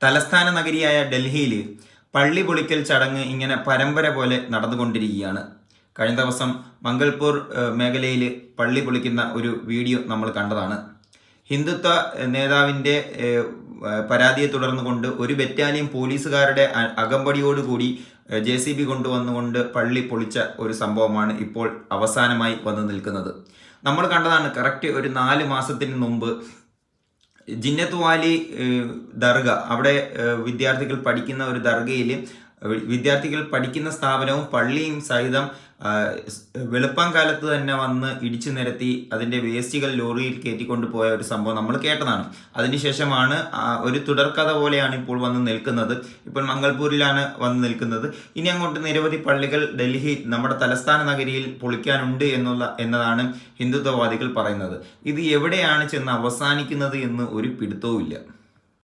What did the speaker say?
തലസ്ഥാന നഗരിയായ ഡൽഹിയിൽ പള്ളി പൊളിക്കൽ ചടങ്ങ് ഇങ്ങനെ പരമ്പര പോലെ നടന്നുകൊണ്ടിരിക്കുകയാണ്. കഴിഞ്ഞ ദിവസം മംഗൾപൂർ മേഖലയിൽ പള്ളി പൊളിക്കുന്ന ഒരു വീഡിയോ നമ്മൾ കണ്ടതാണ്. ഹിന്ദുത്വ നേതാവിൻ്റെ പരാതിയെ തുടർന്നുകൊണ്ട് ഒരു ബറ്റാലിയൻ പോലീസുകാരുടെ അകമ്പടിയോടുകൂടി JCB കൊണ്ടുവന്നുകൊണ്ട് പള്ളി പൊളിച്ച ഒരു സംഭവമാണ് ഇപ്പോൾ അവസാനമായി വന്നു നിൽക്കുന്നത്. നമ്മൾ കണ്ടതാണ്. കറക്റ്റ് ഒരു 4 മാസത്തിന് മുമ്പ് ജിന്നത്ത് വാലി ദർഗ, അവിടെ വിദ്യാർത്ഥികൾ പഠിക്കുന്ന ഒരു ദർഗയിൽ വിദ്യാർത്ഥികൾ പഠിക്കുന്ന സ്ഥാപനവും പള്ളിയും സഹിതം വെളുപ്പം കാലത്ത് തന്നെ വന്ന് ഇടിച്ചു നിരത്തി അതിൻ്റെ വേസ്റ്റുകൾ ലോറിയിൽ കയറ്റിക്കൊണ്ട് പോയ ഒരു സംഭവം നമ്മൾ കേട്ടതാണ്. അതിനുശേഷമാണ് ഒരു തുടർക്കഥ പോലെയാണ് ഇപ്പോൾ വന്ന് നിൽക്കുന്നത്. ഇപ്പോൾ മംഗൾപൂരിലാണ് വന്ന് നിൽക്കുന്നത്. ഇനി അങ്ങോട്ട് നിരവധി പള്ളികൾ ഡൽഹി നമ്മുടെ തലസ്ഥാന നഗരിയിൽ പൊളിക്കാനുണ്ട് എന്നതാണ് ഹിന്ദുത്വവാദികൾ പറയുന്നത്. ഇത് എവിടെയാണ് ചെന്ന് അവസാനിക്കുന്നത് എന്ന് ഒരു പിടുത്തവുമില്ല.